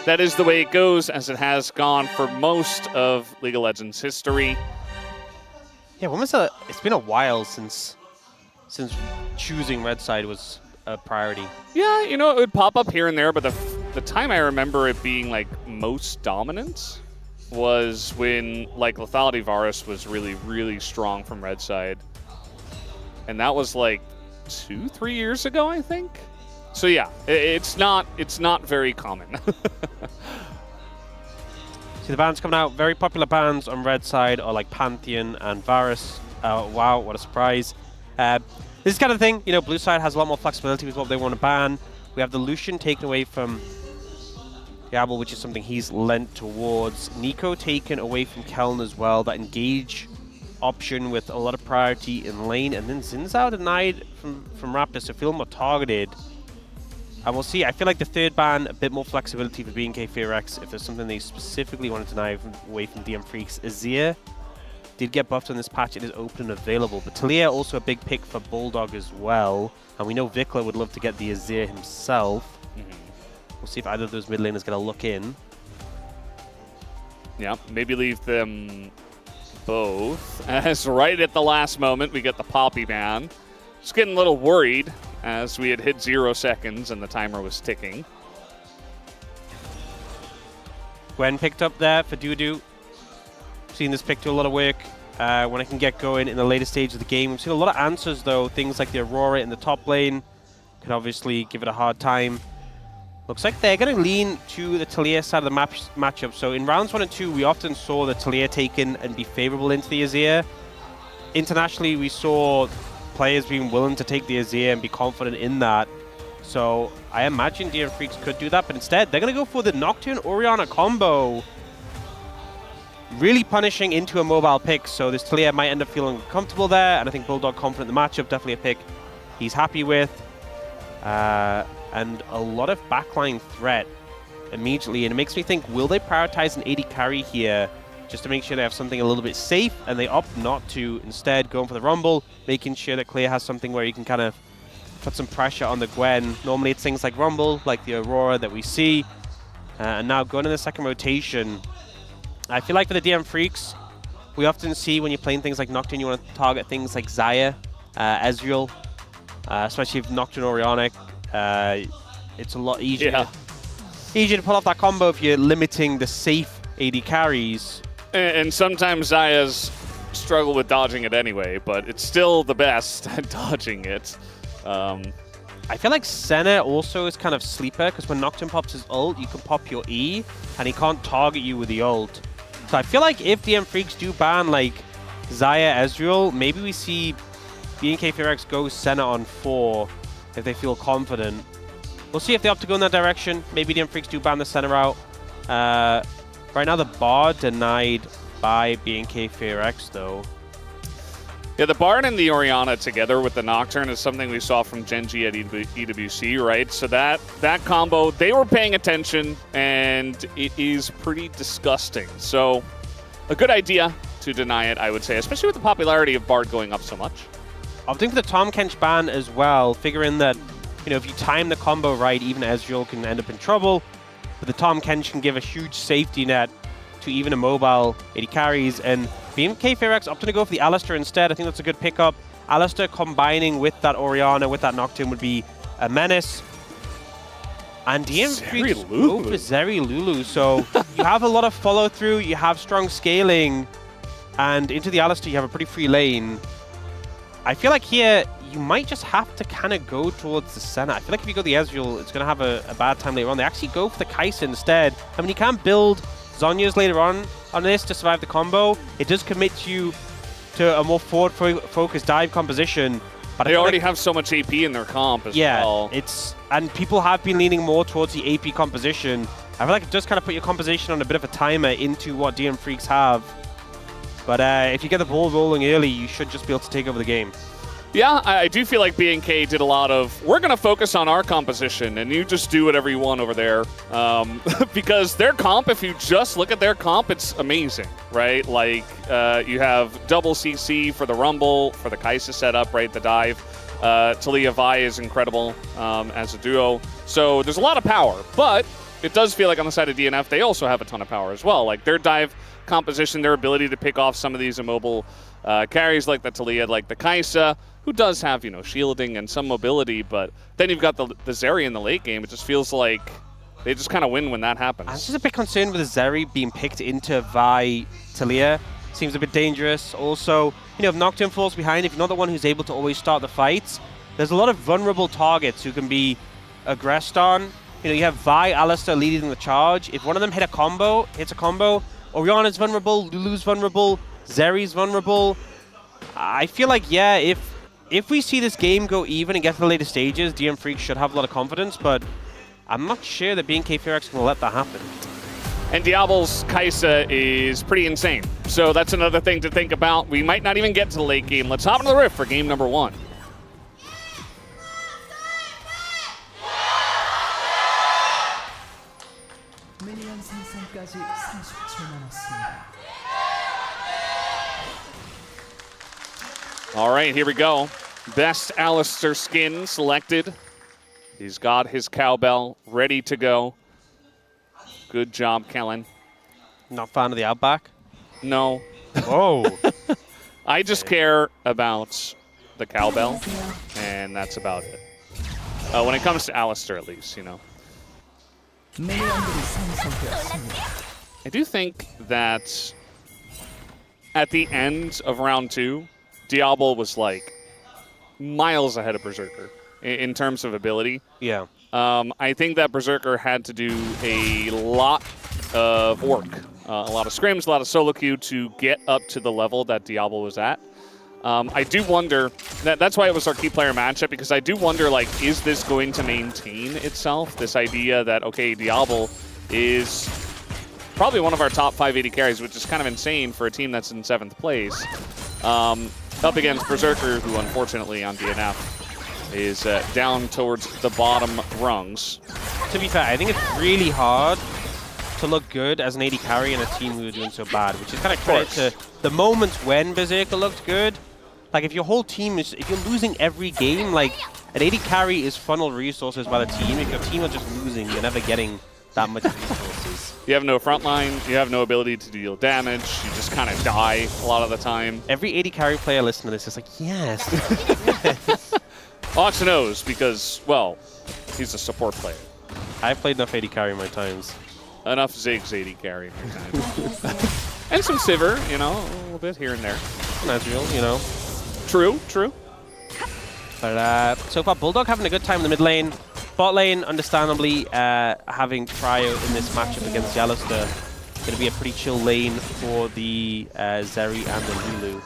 that is the way it goes, as it has gone for most of League of Legends history. Yeah, it's been a while since choosing red side was a priority. Yeah, you know, it would pop up here and there, but the time I remember it being like most dominant was when like Lethality Varus was really, really strong from red side. And that was like 2-3 years ago, I think. So yeah, it's not very common. See the bans coming out. Very popular bans on red side are like Pantheon and Varus. Wow, what a surprise. This is kind of thing, you know, blue side has a lot more flexibility with what they want to ban. We have the Lucian taken away from Diablo, which is something he's lent towards. Nico taken away from Keln as well. That engage option with a lot of priority in lane. And then Xin denied from Raptor, so feel more targeted. And we'll see. I feel like the third ban, a bit more flexibility for BNK FEARX if there's something they specifically want to deny away from DM Freecs. Azir did get buffed on this patch. It is open and available. But Talia also a big pick for Bulldog as well. And we know Vikla would love to get the Azir himself. We'll see if either of those mid laners going to look in. Yeah, maybe leave them both. As right at the last moment, we get the Poppy ban. Just getting a little worried as we had hit 0 seconds and the timer was ticking. Gwen picked up there for Dudu. Seen this pick do a lot of work when I can get going in the later stage of the game. We've seen a lot of answers though. Things like the Aurora in the top lane can obviously give it a hard time. Looks like they're going to lean to the Talia side of the matchup. So in rounds 1 and 2, we often saw the Talia taken and be favorable into the Azir. Internationally, we saw players being willing to take the Azir and be confident in that. So I imagine DM Freecs could do that, but instead they're going to go for the Nocturne Orianna combo. Really punishing into a mobile pick, so this Talia might end up feeling comfortable there, and I think Bulldog confident in the matchup, definitely a pick he's happy with. And a lot of backline threat immediately, and it makes me think, will they prioritize an AD carry here just to make sure they have something a little bit safe, and they opt not to, instead going for the Rumble, making sure that Clear has something where you can kind of put some pressure on the Gwen. Normally it's things like Rumble, like the Aurora that we see, and now going in the second rotation. I feel like for the DM Freecs, we often see when you're playing things like Nocturne, you want to target things like Xayah, Ezreal, especially if Nocturne Orianna. It's a lot easier to pull off that combo if you're limiting the safe AD carries. And sometimes Xayahs struggle with dodging it anyway, but it's still the best at dodging it. I feel like Senna also is kind of sleeper, because when Nocturne pops his ult, you can pop your E, and he can't target you with the ult. So I feel like if DM Freecs do ban like Xayah, Ezreal, maybe we see BNK FEARX go Senna on 4 if they feel confident. We'll see if they opt to go in that direction. Maybe DM Freecs do ban the Senna out. Right now the Bard denied by BNK FEARX though. Yeah, the Bard and the Orianna together with the Nocturne is something we saw from Gen.G at EWC, right? So that combo, they were paying attention, and it is pretty disgusting. So a good idea to deny it, I would say, especially with the popularity of Bard going up so much. Opting for the Tahm Kench ban as well, figuring that, you know, if you time the combo right, even Ezreal can end up in trouble. But the Tahm Kench can give a huge safety net to even a mobile AD carries, and BNK FEARX opting to go for the Alistar instead. I think that's a good pickup. Alistar combining with that Orianna, with that Nocturne would be a menace. And DM Freecs go for Zeri Lulu, so you have a lot of follow through, you have strong scaling, and into the Alistar you have a pretty free lane. I feel like here you might just have to kind of go towards the Senna. I feel like if you go the Ezreal, it's going to have a bad time later on. They actually go for the Kai'Sa instead. I mean, you can build Zhonya's later on this to survive the combo. It does commit you to a more forward-focused dive composition. But they already have so much AP in their comp as well. And people have been leaning more towards the AP composition. I feel like it does kind of put your composition on a bit of a timer into what DM Freecs have. But if you get the ball rolling early, you should just be able to take over the game. Yeah, I do feel like BNK did a lot of, we're going to focus on our composition, and you just do whatever you want over there. Because their comp, if you just look at their comp, it's amazing, right? Like, you have double CC for the Rumble, for the Kai'Sa setup, right? The dive. Talia Vi is incredible as a duo. So there's a lot of power, but it does feel like on the side of DNF, they also have a ton of power as well. Like their dive composition, their ability to pick off some of these immobile carries like the Taliyah, like the Kai'Sa, who does have, shielding and some mobility, but then you've got the Zeri in the late game. It just feels like they just kind of win when that happens. I'm just a bit concerned with Zeri being picked into Vi Taliyah. Seems a bit dangerous. Also, if Nocturne falls behind, if you're not the one who's able to always start the fights, there's a lot of vulnerable targets who can be aggressed on. You have Vi, Alistar leading the charge. If one of them hits a combo, Orianna's vulnerable, Lulu's vulnerable, Zeri's vulnerable. I feel like, yeah, if we see this game go even and get to the later stages, DM Freecs should have a lot of confidence, but I'm not sure that BNK FEARX can let that happen. And Diablo's Kai'Sa is pretty insane. So that's another thing to think about. We might not even get to the late game. Let's hop into the Rift for game number 1. All right, here we go. Best Alistar skin selected. He's got his cowbell ready to go. Good job, Kellen. Not fan of the Outback? No. Whoa. I just care about the cowbell, and that's about it. When it comes to Alistar, at least, I do think that at the end of round 2, Diablo was like miles ahead of Berserker in terms of ability. Yeah. I think that Berserker had to do a lot of work, a lot of scrims, a lot of solo queue to get up to the level that Diablo was at. I do wonder, that's why it was our key player matchup, because I do wonder, is this going to maintain itself? This idea that, okay, Diablo is probably one of our top 580 carries, which is kind of insane for a team that's in 7th place. Up against Berserker, who unfortunately on DNF is down towards the bottom rungs. To be fair, I think it's really hard to look good as an AD carry in a team who are doing so bad, which is kind of credit to the moments when Berserker looked good. If your whole team is, if you're losing every game, an AD carry is funneled resources by the team. If your team are just losing, you're never getting that much resources. You have no front line, you have no ability to deal damage, you just kind of die a lot of the time. Every AD carry player listening to this is like, yes. Ox knows because, well, he's a support player. I've played enough AD carry in my times. Enough Ziggs AD carry in my times. And some Sivir, a little bit here and there. Natural, True, true. But so far, Bulldog having a good time in the mid lane. Bot lane, understandably, having Cryo in this matchup against Alistar, going to be a pretty chill lane for the Zeri and the Lulu.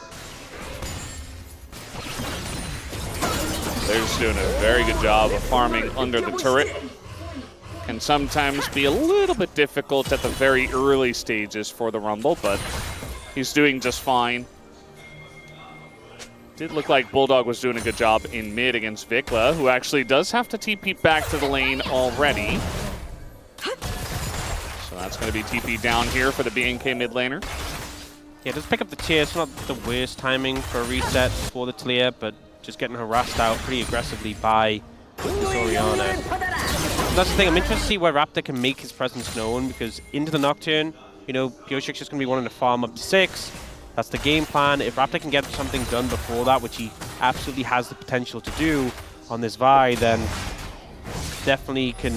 They're just doing a very good job of farming under the turret. Can sometimes be a little bit difficult at the very early stages for the Rumble, but he's doing just fine. Did look like Bulldog was doing a good job in mid against Vikla, who actually does have to TP back to the lane already. So that's going to be TP down here for the BNK mid laner. Yeah, just pick up the tier. It's not the worst timing for a reset for the Taliyah, but just getting harassed out pretty aggressively by this Orianna. That's the thing. I'm interested to see where Raptor can make his presence known, because into the Nocturne, Pioshik's just going to be wanting to farm up to 6. That's the game plan. If Raptor can get something done before that, which he absolutely has the potential to do on this Vi, then definitely can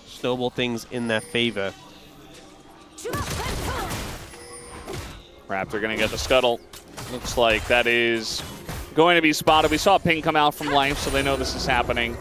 snowball things in their favor. Raptor going to get the scuttle. Looks like that is going to be spotted. We saw a ping come out from Life, so they know this is happening.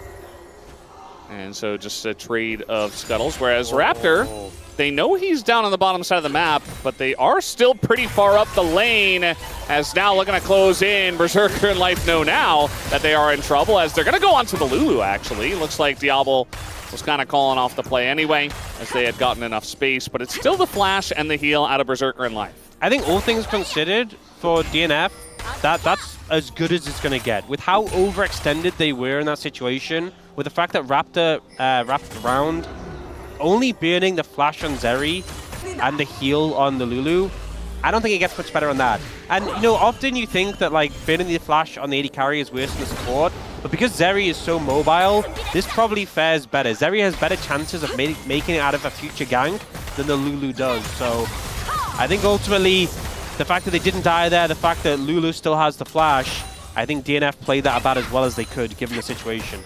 And so just a trade of scuttles, whereas Raptor, they know he's down on the bottom side of the map, but they are still pretty far up the lane, as now looking to close in. Berserker and Life know now that they are in trouble, as they're going to go onto the Lulu, actually. Looks like Diablo was kind of calling off the play anyway, as they had gotten enough space, but it's still the flash and the heal out of Berserker and Life. I think all things considered for DNF, that's as good as it's going to get. With how overextended they were in that situation, with the fact that Raptor wrapped around, only burning the flash on Zeri and the heal on the Lulu, I don't think it gets much better on that. And, often you think that, burning the flash on the AD carry is worse than the support. But because Zeri is so mobile, this probably fares better. Zeri has better chances of making it out of a future gank than the Lulu does. So I think ultimately, the fact that they didn't die there, the fact that Lulu still has the flash, I think DNF played that about as well as they could, given the situation.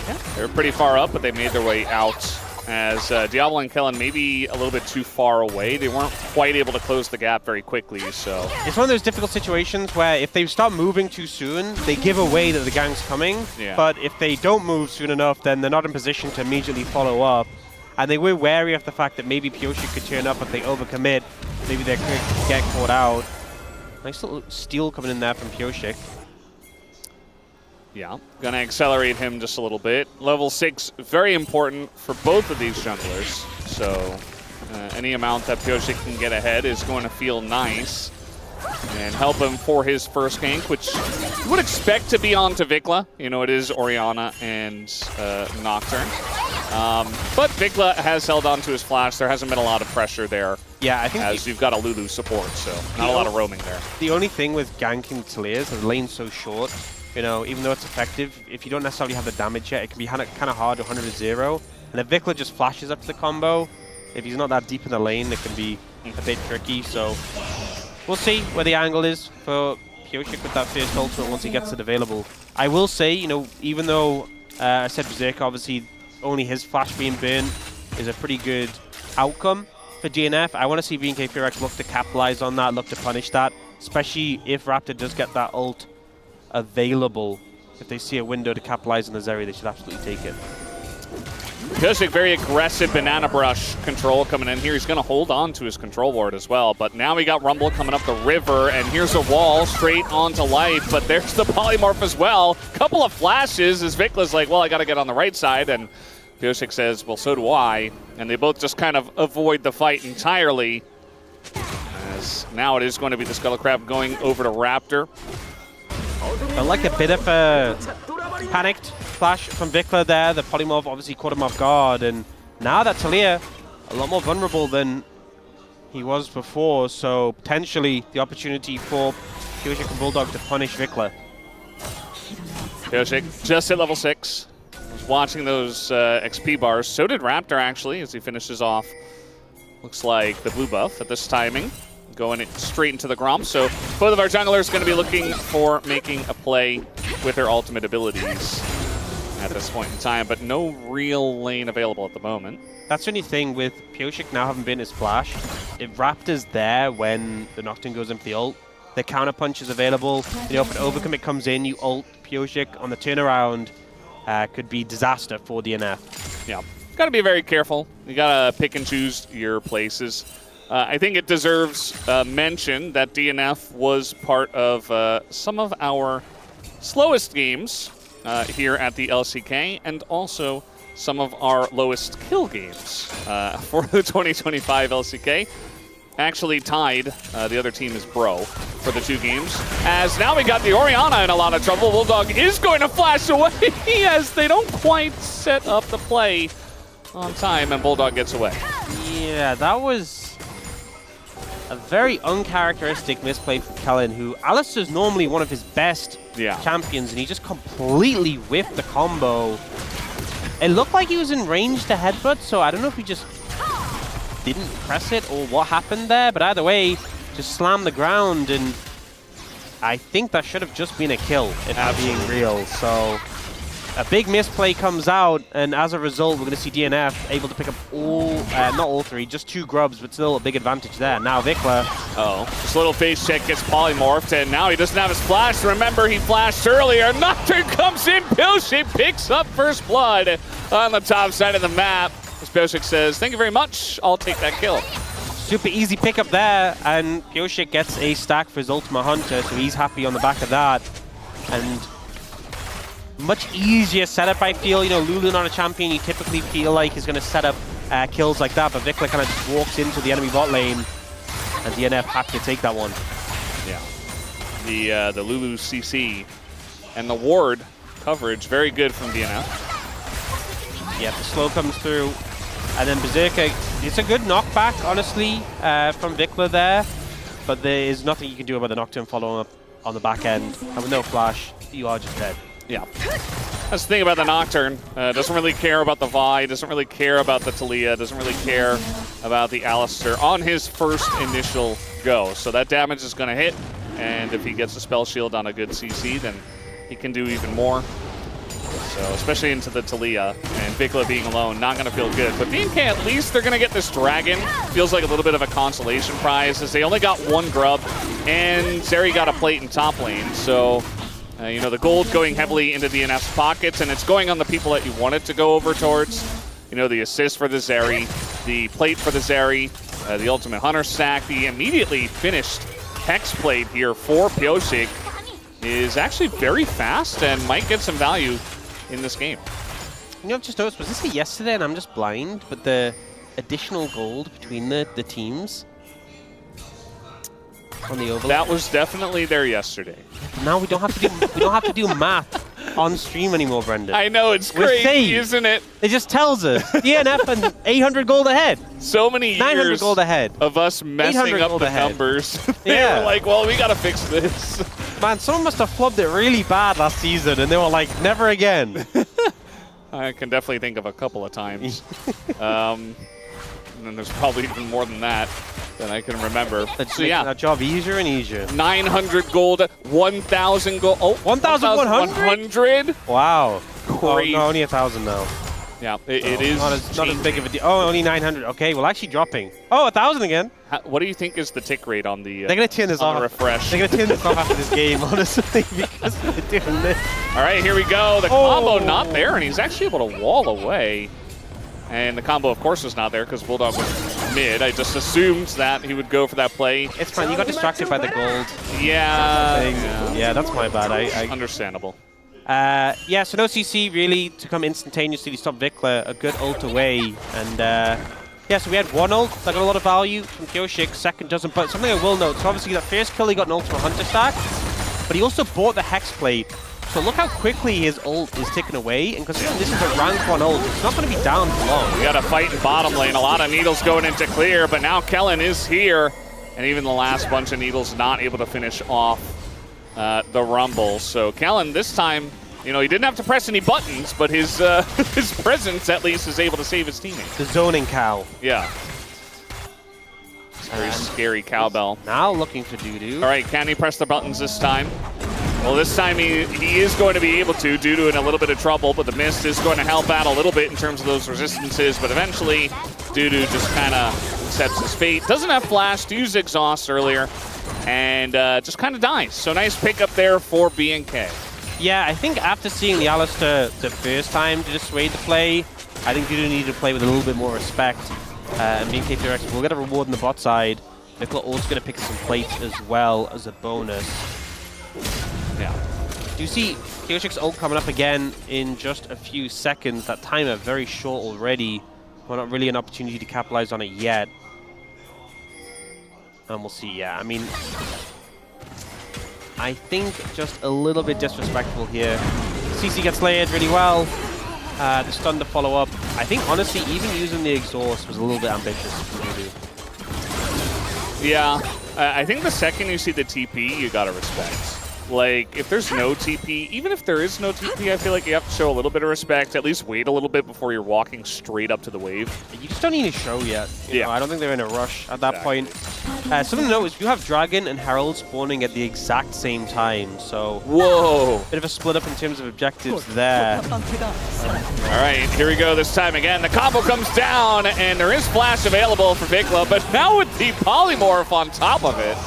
Yeah, they were pretty far up, but they made their way out as Diablo and Kellen maybe a little bit too far away. They weren't quite able to close the gap very quickly, so... It's one of those difficult situations where if they start moving too soon, they give away that the gang's coming. Yeah. But if they don't move soon enough, then they're not in position to immediately follow up. And they were wary of the fact that maybe Pioshik could turn up if they overcommit. Maybe they could get caught out. Nice little steal coming in there from Pioshik. Yeah, gonna accelerate him just a little bit. Level 6, very important for both of these junglers. So any amount that Pioshik can get ahead is going to feel nice and help him for his first gank, which you would expect to be on to Vikla. You know, it is Orianna and Nocturne. But Vikla has held on to his flash. There hasn't been a lot of pressure there. Yeah, I think as you've got a Lulu support, so not a lot of roaming there. The only thing with ganking Talir is the lane's so short. You know, even though it's effective, if you don't necessarily have the damage yet, it can be kind of hard to 100-0. And if Vikla just flashes up to the combo, if he's not that deep in the lane, it can be a bit tricky. So we'll see where the angle is for Pioshik with that first ultimate once he gets it available. I will say, you know, even though I said Berserker, obviously only his flash being burned is a pretty good outcome for DNF. I want to see BNK FEARX look to capitalize on that, look to punish that, especially if Raptor does get that ult available. If they see a window to capitalize on the Zeri, they should absolutely take it. Pioshik, very aggressive banana brush control coming in here. He's going to hold on to his control ward as well. But now we got Rumble coming up the river, and here's a wall straight onto life. But there's the polymorph as well. Couple of flashes as Vikla's like, well, I got to get on the right side. And Pioshik says, well, so do I. And they both just kind of avoid the fight entirely. As now it is going to be the Scuttle Crab going over to Raptor. Felt like a bit of a panicked flash from Vikla there. The polymorph obviously caught him off guard, and now that Talir a lot more vulnerable than he was before, so potentially the opportunity for Pioshik and Bulldog to punish Vikla. Pioshik just at level 6. Was watching those XP bars. So did Raptor actually as he finishes off. Looks like the blue buff at this timing. Going straight into the Gromp. So both of our junglers going to be looking for making a play with their ultimate abilities at this point in time, but no real lane available at the moment. That's the only thing with Pioshik now having been his flash. If Raptor's there when the Nocturne goes in for the ult, the counter punch is available. You know, if an overcommit comes in, you ult Pioshik on the turnaround, could be disaster for DNF. Yeah, got to be very careful. You got to pick and choose your places. I think it deserves mention that DNF was part of some of our slowest games here at the LCK, and also some of our lowest kill games for the 2025 LCK. Actually tied, the other team is Bro, for the 2 games. As now we got the Orianna in a lot of trouble. Bulldog is going to flash away as they don't quite set up the play on time, and Bulldog gets away. Yeah, that was a very uncharacteristic misplay from Kellen, who Alistair's normally one of his best champions, and he just completely whiffed the combo. It looked like he was in range to headbutt, so I don't know if he just didn't press it or what happened there, but either way, just slammed the ground, and I think that should have just been a kill, if I'm being real. So a big misplay comes out, and as a result, we're going to see DNF able to pick up all, not all 3, just 2 grubs, but still a big advantage there. Now Vikla. This little face check gets polymorphed, and now he doesn't have his flash. Remember, he flashed earlier. Nocturne comes in. Pioshik picks up first blood on the top side of the map. As Pioshik says, thank you very much. I'll take that kill. Super easy pickup there, and Pioshik gets a stack for his Ultima Hunter, so he's happy on the back of that. And much easier setup, I feel. You know, Lulu not a champion, you typically feel like he's going to set up kills like that, but Vikla kind of just walks into the enemy bot lane, and DNF happy to take that one. Yeah. The Lulu CC and the ward coverage, very good from DNF. Yeah, the slow comes through, and then Berserker, it's a good knockback, honestly, from Vikla there, but there is nothing you can do about the Nocturne following up on the back end, and with no flash, you are just dead. Yeah. That's the thing about the Nocturne. Doesn't really care about the Vi, doesn't really care about the Taliyah, doesn't really care about the Alistar on his first initial go. So that damage is going to hit, and if he gets a Spell Shield on a good CC, then he can do even more. So especially into the Taliyah, and Vikla being alone, not going to feel good. But BNK, at least they're going to get this Dragon. Feels like a little bit of a consolation prize, as they only got one grub, and Zeri got a plate in top lane. So you know, the gold going heavily into DNF's pockets, and it's going on the people that you want it to go over towards. You know, the assist for the Zeri, the plate for the Zeri, the Ultimate Hunter stack, the immediately finished Hex plate here for Pioshik is actually very fast and might get some value in this game. You know, I've just noticed, was this a yesterday and I'm just blind, but the additional gold between the teams on the overlay. That was definitely there yesterday. Now we don't have to do math on stream anymore, Brendan. I know, it's crazy, isn't it? It just tells us DNF and 800 gold ahead. So many 900 years gold ahead of us messing up the numbers. They were like, well, we gotta fix this. Man, someone must have flubbed it really bad last season, and they were like, never again. I can definitely think of a couple of times. And then there's probably even more than that I can remember. That's making that job easier and easier. 900 gold, 1,000 gold. Oh, 1,100? Wow. Crazy. Oh, no, only 1,000 now. Yeah, it is not as big of a deal. Oh, only 900. Okay, well, actually dropping. Oh, 1,000 again. What do you think is the tick rate on the They're going to turn this off. Refresh? They're going to turn this off after this game, honestly, because they're doing this. All right, here we go. The combo not there, and he's actually able to wall away. And the combo, of course, was not there because Bulldog was mid. I just assumed that he would go for that play. It's fine. You got distracted by the gold. Yeah, that's my bad. Understandable. Yeah, so no CC really to come instantaneously to stop Vikla. A good ult away. And yeah, so we had one ult that got a lot of value from Pioshik. Second doesn't. But something I will note, so obviously that first kill he got an Ultimate Hunter stack, but he also bought the Hex plate. So look how quickly his ult is taken away, and considering this is a rank 1 ult, it's not going to be down for long. We got a fight in bottom lane, a lot of needles going into clear, but now Kellen is here, and even the last bunch of needles not able to finish off the Rumble. So Kellen, this time, you know, he didn't have to press any buttons, but his his presence at least is able to save his teammate. The zoning cow. Yeah. It's a very scary cowbell. Now looking for Dudu. All right, can he press the buttons this time? Well, this time he is going to be able to, due to in a little bit of trouble, but the mist is going to help out a little bit in terms of those resistances, but eventually Dudu just kind of accepts his fate. Doesn't have flash, used exhaust earlier, and just kind of dies. So nice pickup there for BNK. Yeah, I think after seeing the Alistar the first time to dissuade the play, I think Dudu needed to play with a little bit more respect. And BNK FEARX will get a reward on the bot side. Vikla also going to pick some plates as well as a bonus. Yeah. Do you see Pioshik's ult coming up again in just a few seconds? That timer very short already. Well, not really an opportunity to capitalize on it yet. And we'll see, yeah. I mean, I think just a little bit disrespectful here. CC gets layered really well. The stun to follow up. I think, honestly, even using the exhaust was a little bit ambitious for Dudu. Yeah. I think the second you see the TP, you gotta respect. Like, if there's no TP, even if there is no TP, I feel like you have to show a little bit of respect, at least wait a little bit before you're walking straight up to the wave. You just don't need to show yet. You know, I don't think they're in a rush at that point. Something to note is you have Dragon and Herald spawning at the exact same time, so... Whoa! Bit of a split up in terms of objectives there. All right, here we go this time again. The combo comes down, and there is flash available for Vikla, but now with the polymorph on top of it,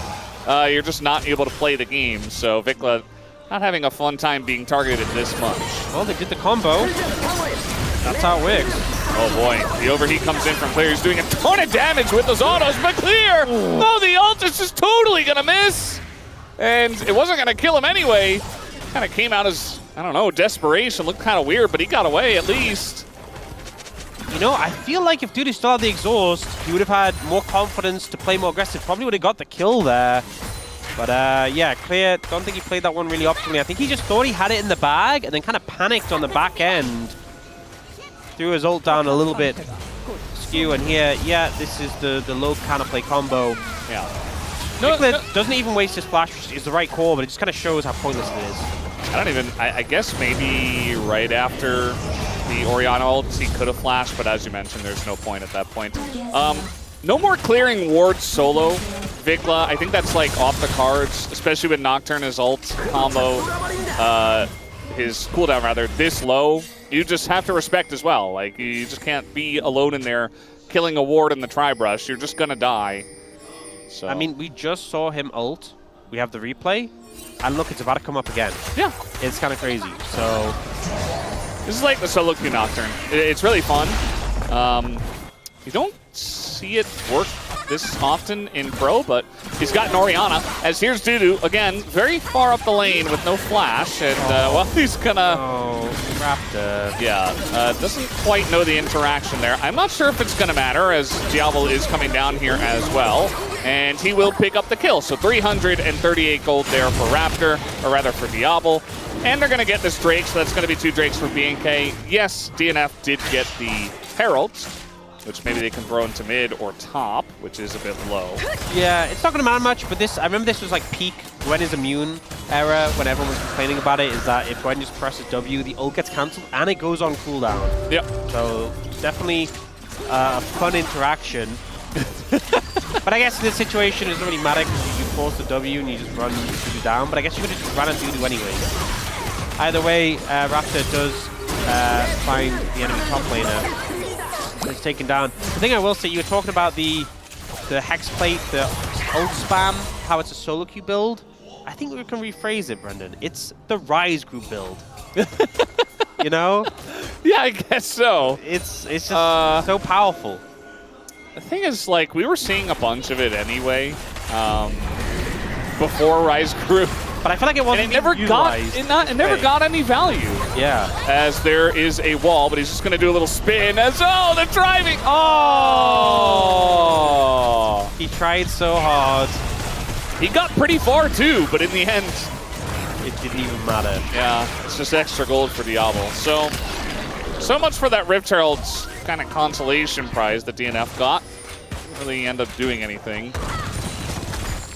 you're just not able to play the game. So Vikla not having a fun time being targeted this much. Well, they did the combo. That's how it works. Oh boy, the overheat comes in from Clear. He's doing a ton of damage with those autos, but Clear! Oh, the ult is just totally gonna miss! And it wasn't gonna kill him anyway. Kind of came out as, I don't know, desperation. Looked kind of weird, but he got away at least. You know, I feel like if Dudu still had the exhaust, he would have had more confidence to play more aggressive. Probably would have got the kill there. But yeah, Clear, don't think he played that one really optimally. I think he just thought he had it in the bag and then kind of panicked on the back end. Threw his ult down a little bit skew, and here, yeah, this is the low counterplay combo. Yeah. Clear doesn't even waste his flash, which is the right call, but it just kind of shows how pointless it is. I guess maybe right after the Orianna ult, he could have flashed, but as you mentioned, there's no point at that point. No more clearing wards solo. Vikla, I think that's like off the cards, especially with Nocturne, his ult combo, his cooldown rather, this low. You just have to respect as well. Like, you just can't be alone in there killing a ward in the tri-brush. You're just gonna die. So. I mean, we just saw him ult. We have the replay. And look, it's about to come up again. Yeah. It's kind of crazy. So this is like the solo queue Nocturne. It's really fun. You don't see it work this often in Pro, but he's got an Orianna. As here's Dudu, again, very far up the lane with no flash. And, well, he's gonna... Oh, Raptor. Yeah, doesn't quite know the interaction there. I'm not sure if it's gonna matter, as Diablo is coming down here as well. And he will pick up the kill. So 338 gold there for Raptor, or rather for Diablo. And they're gonna get this Drake, so that's gonna be 2 Drakes for BNK. Yes, DNF did get the Heralds, which maybe they can throw into mid or top, which is a bit low. Yeah, it's not going to matter much, but this, I remember this was like peak Gwen is immune era when everyone was complaining about it, is that if Gwen just presses W, the ult gets cancelled and it goes on cooldown. Yep. So definitely a fun interaction. But I guess in this situation it doesn't really matter because you force the W and you just run Dudu down, but I guess you could have just run at Dudu anyway. Either way, Raptor does find the enemy top laner. It's taken down. The thing I will say, you were talking about the Hex Plate, the ult spam, how it's a solo queue build. I think we can rephrase it, Brendan. It's the Rise group build. You know? Yeah, I guess so. It's just so powerful. The thing is, like, we were seeing a bunch of it anyway before Rise group. But I feel like it wasn't never got any value. Yeah. As there is a wall, but he's just going to do a little spin as, oh, they're driving. Oh! He tried so hard. He got pretty far too, but in the end, it didn't even matter. Yeah, it's just extra gold for Diablo. So much for that Rift Herald's kind of consolation prize that DNF got. Didn't really end up doing anything.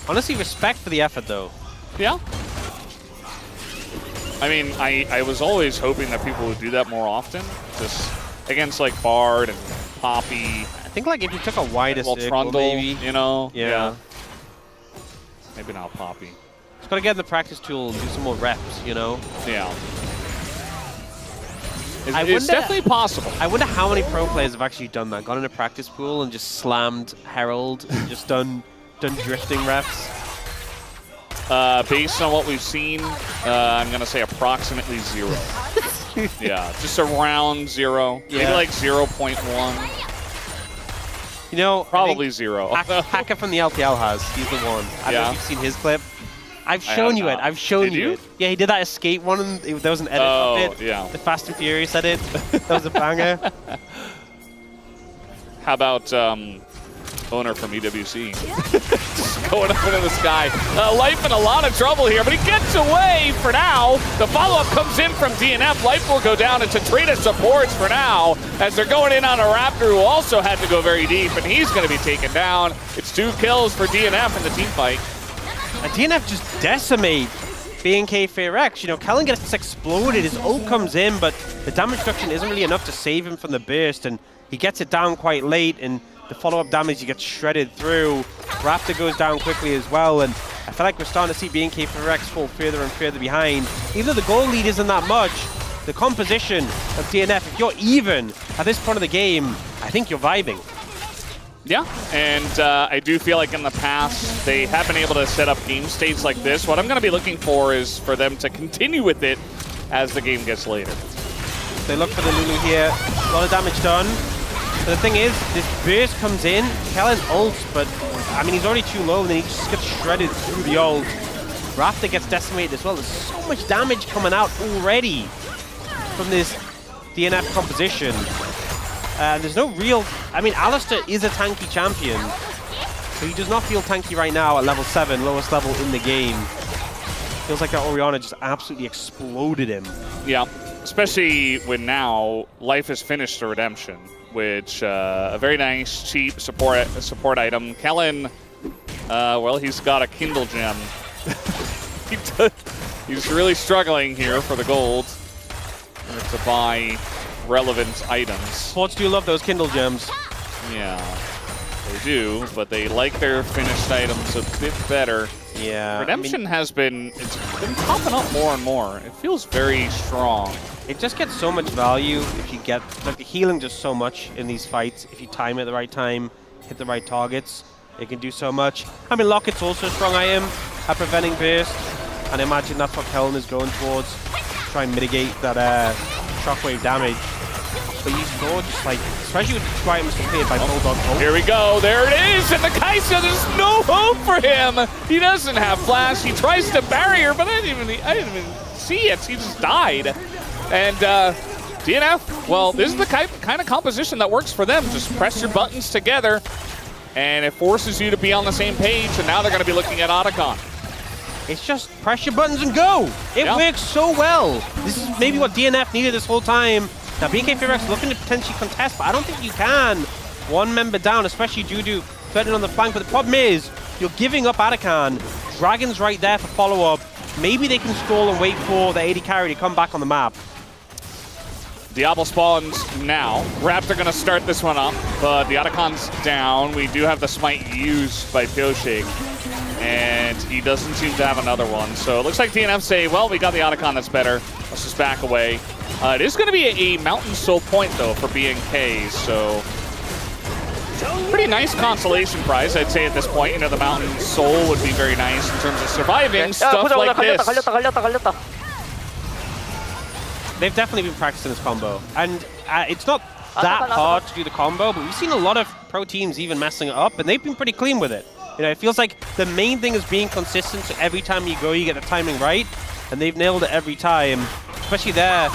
Honestly, respect for the effort though. Yeah. I mean, I was always hoping that people would do that more often, just against like Bard and Poppy. I think like if you took a wider circle, Trundle, maybe. you know? Yeah. Maybe not Poppy. Just gotta get in the practice tool and do some more reps, you know? Yeah. It's definitely possible. I wonder how many pro players have actually done that, gone in a practice pool and just slammed Herald and just done drifting reps. Based on what we've seen, I'm going to say approximately 0. Yeah, just around 0. Yeah. Maybe like 0.1. You know, probably 0. Hacker from the LPL has. He's the one. I don't know if you've seen his clip. I've shown you it. I've shown you it. Yeah, he did that escape one, and there was an edit of it. Yeah. The Fast and Furious edit. That was a banger. How about owner from EWC? Just going up into the sky. Life in a lot of trouble here, but he gets away for now. The follow-up comes in from DNF. Life will go down into Trina supports for now, as they're going in on a Raptor who also had to go very deep, and he's going to be taken down. It's 2 kills for DNF in the team fight. And DNF just decimate BNK FEARX. You know, Kellen gets exploded, his ult comes in, but the damage reduction isn't really enough to save him from the burst, and he gets it down quite late, and the follow-up damage, he gets shredded through. Raptor goes down quickly as well, and I feel like we're starting to see BNK FEARX fall further and further behind. Even though the goal lead isn't that much, the composition of DNF, if you're even at this point of the game, I think you're vibing. Yeah, and I do feel like in the past, they have been able to set up game states like this. What I'm going to be looking for is for them to continue with it as the game gets later. They look for the Lulu here. A lot of damage done. But the thing is, this burst comes in. Kellen ults, but I mean, he's already too low, and then he just gets shredded through the ult. Raptor gets decimated as well. There's so much damage coming out already from this DNF composition. There's no real... I mean, Alistair is a tanky champion, so he does not feel tanky right now at level 7, lowest level in the game. Feels like that Orianna just absolutely exploded him. Yeah, especially when now Life has finished the redemption, which a very nice, cheap support item. Kellen, well, he's got a Kindle gem. He's really struggling here for the gold to buy relevant items. Sports do love those Kindle gems. Yeah, they do, but they like their finished items a bit better. Yeah. Redemption it's been popping up more and more. It feels very strong. It just gets so much value if you get, like, the healing just so much in these fights. If you time it at the right time, hit the right targets, it can do so much. I mean, Locket's also a strong item at preventing burst, and I imagine that's what Kellen is going towards, try and mitigate that shockwave damage. But you saw just like, especially with the two items completed by Bulldog. Here we go, there it is, and the Kai'Sa, there's no hope for him. He doesn't have flash, he tries to barrier, but I didn't even see it, he just died. And DNF, well, this is the kind of composition that works for them. Just press your buttons together, and it forces you to be on the same page, and now they're going to be looking at Otacon. It's just press your buttons and go. It works so well. This is maybe what DNF needed this whole time. Now, BNK FEARX looking to potentially contest, but I don't think you can. One member down, especially due to threatening on the flank. But the problem is, you're giving up Otacon. Dragon's right there for follow-up. Maybe they can stall and wait for the AD carry to come back on the map. Diablo spawns now. Raptor going to start this one up, but the Otacon's down. We do have the smite used by Pioshig, and he doesn't seem to have another one. So it looks like DNF say, well, we got the Otacon that's better. Let's just back away. It is going to be a Mountain Soul point, though, for BNK, so pretty nice consolation prize, I'd say, at this point. You know, the Mountain Soul would be very nice in terms of surviving stuff like this. They've definitely been practicing this combo, and it's not that hard to do the combo, but we've seen a lot of pro teams even messing it up, and they've been pretty clean with it. You know, it feels like the main thing is being consistent, so every time you go, you get the timing right, and they've nailed it every time, especially there.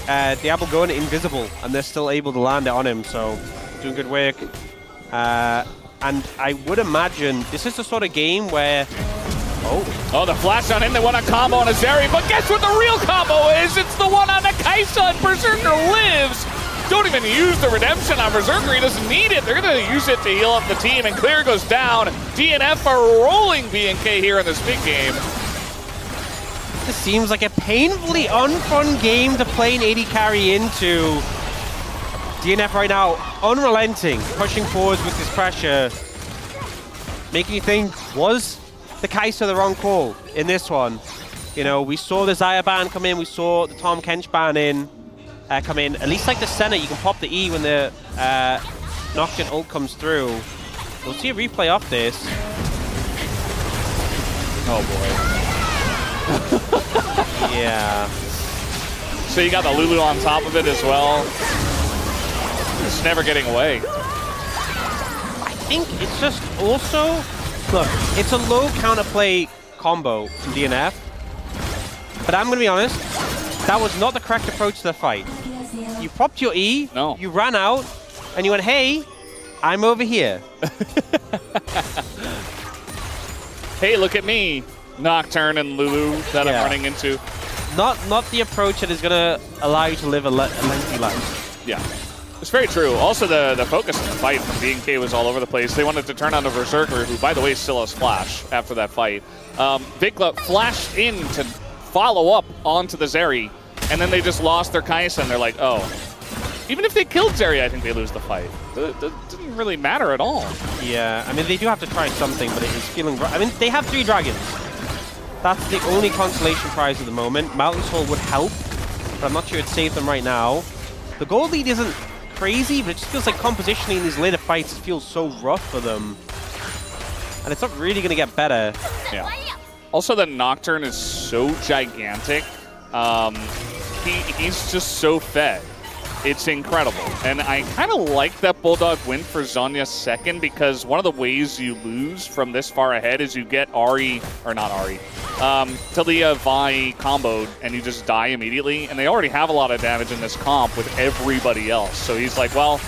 Diablo going invisible, and they're still able to land it on him, so doing good work. And I would imagine this is the sort of game where... Oh, the flash on in, they want a combo on a Zeri, but guess what the real combo is? It's the one on the Kai'Sa, and Berserker lives! Don't even use the redemption on Berserker, he doesn't need it. They're going to use it to heal up the team, and Clear goes down. DNF are rolling BNK here in this big game. This seems like a painfully unfun game to play an AD carry into. DNF right now, unrelenting, pushing forwards with this pressure. Making you think, was the Kai'Sa the wrong call in this one? You know, we saw the Xayah ban come in, we saw the Tahm Kench ban come in. At least like the center, you can pop the E when the Nocturne ult comes through. We'll see a replay of this. Oh boy. Yeah. So you got the Lulu on top of it as well. It's never getting away. I think it's just also, look, it's a low counterplay combo from DNF, but I'm going to be honest, that was not the correct approach to the fight. You popped your E, you ran out, and you went, hey, I'm over here. Hey, look at me. Nocturne and Lulu that I'm running into. Not the approach that is going to allow you to live a lengthy life. Yeah, it's very true. Also, the focus in the fight from BNK was all over the place. They wanted to turn on the Berserker, who, by the way, still has Flash after that fight. Vikla flashed in to follow up onto the Zeri, and then they just lost their Kai'Sa, and they're like, oh. Even if they killed Zeri, I think they lose the fight. It didn't really matter at all. Yeah, I mean, they do have to try something, but it is feeling... I mean, they have 3 dragons. That's the only consolation prize at the moment. Mountain Soul would help, but I'm not sure it'd save them right now. The gold lead isn't crazy, but it just feels like compositioning in these later fights feels so rough for them. And it's not really going to get better. Yeah. Also, the Nocturne is so gigantic. He's just so fed. It's incredible. And I kind of like that Bulldog win for Zhonya second, because one of the ways you lose from this far ahead is you get Ahri, or not Ahri, Taliyah Vi comboed, and you just die immediately. And they already have a lot of damage in this comp with everybody else. So he's like, well,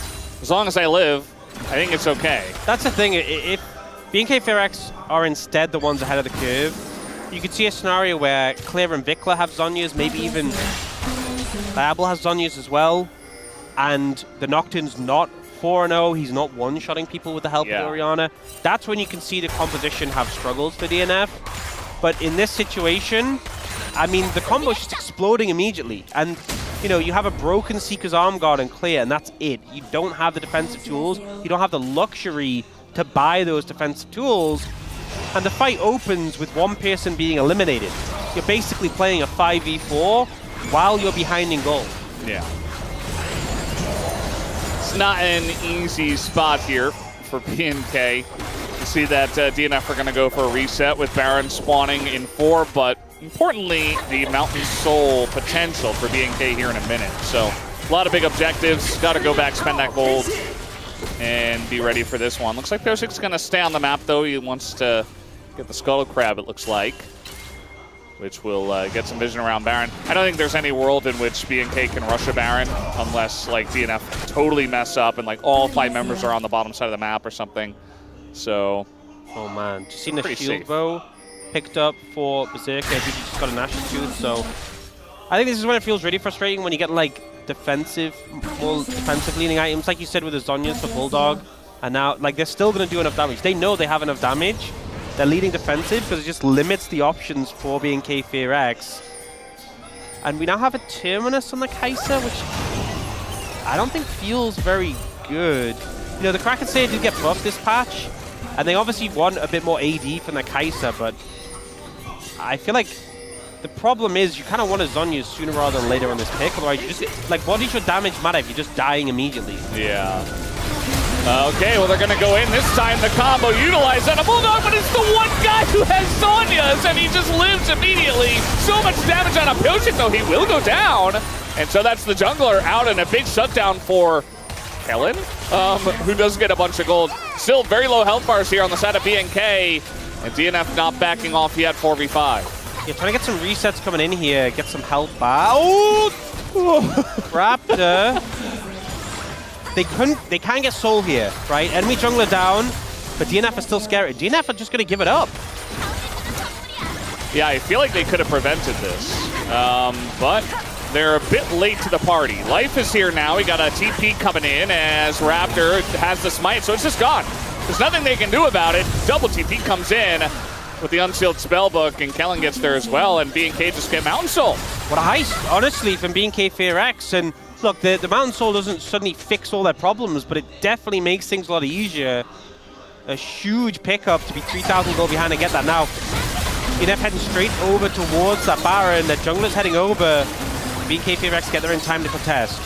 as long as I live, I think it's okay. That's the thing. If BNK FEARX are instead the ones ahead of the curve, you could see a scenario where Clear and Vikla have Zhonya's, maybe even Diablo has Zhonya's as well. And the Nocturne's not 4-0, he's not one-shotting people with the help of Orianna. That's when you can see the composition have struggles for DNF. But in this situation, I mean, the combo's just exploding immediately. And, you know, you have a broken Seeker's Arm Guard and clear, and that's it. You don't have the defensive tools. You don't have the luxury to buy those defensive tools. And the fight opens with one person being eliminated. You're basically playing a 5v4 while you're behind in gold. Yeah. It's not an easy spot here for BNK. You see that DNF are going to go for a reset with Baron spawning in 4, but importantly, the Mountain Soul potential for BNK here in a minute. So a lot of big objectives. Got to go back, spend that gold, and be ready for this one. Looks like Fearx is going to stay on the map, though. He wants to get the Scuttle Crab, it looks like, which will get some vision around Baron. I don't think there's any world in which BNK can rush a Baron unless like DNF totally mess up and like all 5 members are on the bottom side of the map or something. So, oh man, just seen the shield bow picked up for Berserker. He just got a Nash's Tooth, so I think this is when it feels really frustrating when you get like more defensive leaning items, like you said with the Zhonya's for Bulldog, and now like they're still going to do enough damage. They know they have enough damage. They're leading defensive because it just limits the options for BNK FEARX. And we now have a Terminus on the Kai'Sa, which I don't think feels very good. You know, the Kraken Slayer did get buffed this patch, and they obviously want a bit more AD from the Kai'Sa, but I feel like the problem is you kind of want to Zhonya sooner rather than later on this pick, otherwise you just, like, what does your damage matter if you're just dying immediately? Yeah. Okay, well, they're going to go in this time. The combo utilized on a Bulldog, but it's the one guy who has Zhonya's, and he just lives immediately. So much damage on a Pilchik, though. He will go down. And so that's the jungler out, and a big shutdown for Kellen, who does get a bunch of gold. Still very low health bars here on the side of BNK, and DNF not backing off yet, 4v5. Yeah, trying to get some resets coming in here, get some health back. Oh! Raptor. They can't get soul here, right? Enemy jungler down, but DNF is still scary. DNF are just going to give it up. Yeah, I feel like they could have prevented this, but they're a bit late to the party. Life is here now. We got a TP coming in as Raptor has the smite, so it's just gone. There's nothing they can do about it. Double TP comes in with the unsealed spellbook, and Kellen gets there as well, and BNK just get Mountain Soul. What a heist, honestly, from BNK FEARX. And look, the Mountain Soul doesn't suddenly fix all their problems, but it definitely makes things a lot easier. A huge pickup to be 3,000 gold behind and get that now. DNF heading straight over towards that Baron. The jungler's heading over. BNK FEARX get there in time to contest.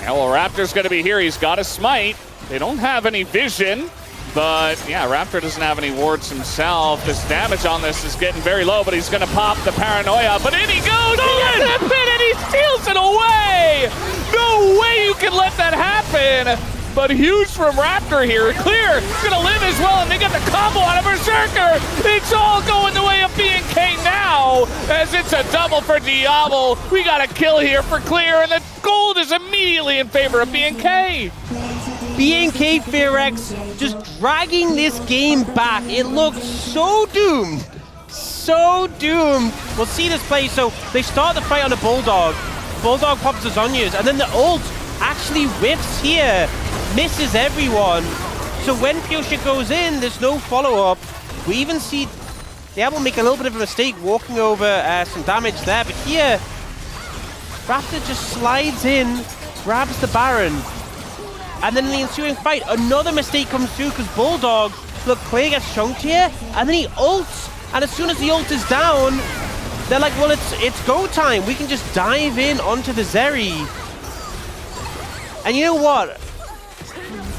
Yeah, well, Raptor's going to be here. He's got a smite. They don't have any vision, but yeah, Raptor doesn't have any wards himself. This damage on this is getting very low, but he's going to pop the Paranoia. But in he goes! He gets that pit and he steals it away! No way you can let that happen! But huge from Raptor here. Clear, gonna live as well, and they get the combo out of Berserker. It's all going the way of BNK now, as it's a double for Diablo. We got a kill here for Clear, and the gold is immediately in favor of BNK. BNK FEARX just dragging this game back. It looks so doomed. So doomed. We'll see this play. So they start the fight on a Bulldog. Bulldog pops the Zhonya's, and then the ult actually whiffs here. Misses everyone. So when Pilchik goes in, there's no follow-up. We even see Diablo make a little bit of a mistake walking over some damage there, but here Raptor just slides in, grabs the Baron, and then in the ensuing fight, another mistake comes through because Bulldog, look, Clay gets chunked here, and then he ults, and as soon as the ult is down, they're like, well, it's go time. We can just dive in onto the Zeri. And you know what?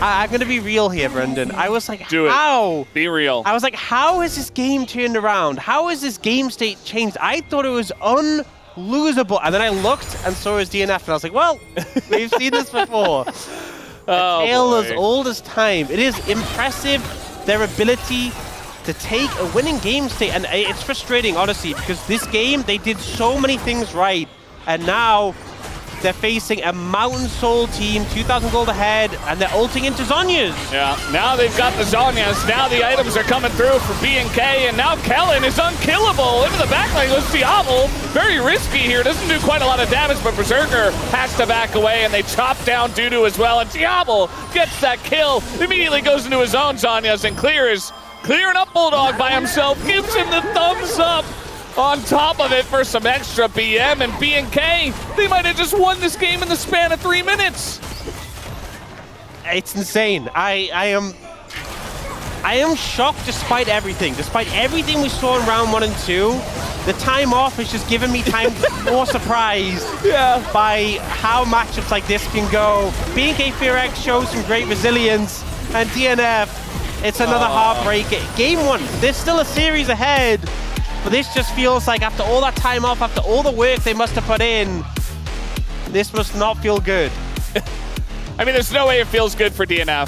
I'm going to be real here, Brendan. I was like, how? Be real. I was like, how is this game turned around? How is this game state changed? I thought it was unlosable. And then I looked and saw his DNF, and I was like, well, we've seen this before. A tale as old as time. It is impressive, their ability to take a winning game state. And it's frustrating, honestly, because this game, they did so many things right. And now they're facing a Mountain Soul team, 2,000 gold ahead, and they're ulting into Zhonya's. Yeah, now they've got the Zhonya's. Now the items are coming through for BNK, and now Kellen is unkillable. Into the backline goes Diablo. Very risky here. Doesn't do quite a lot of damage, but Berserker has to back away, and they chop down Dudu as well. And Diablo gets that kill. Immediately goes into his own Zhonya's, and Clear is Clearing up Bulldog by himself, gives him the thumbs up. On top of it for some extra BM and BNK. They might have just won this game in the span of 3 minutes. It's insane. I am shocked despite everything. Despite everything we saw in round 1 and 2, the time off has just given me time more surprised by how matchups like this can go. BNK FEARX shows some great resilience, and DNF, it's another heartbreak. Game 1, there's still a series ahead, but this just feels like after all that time off, after all the work they must have put in, this must not feel good. I mean, there's no way it feels good for DNF.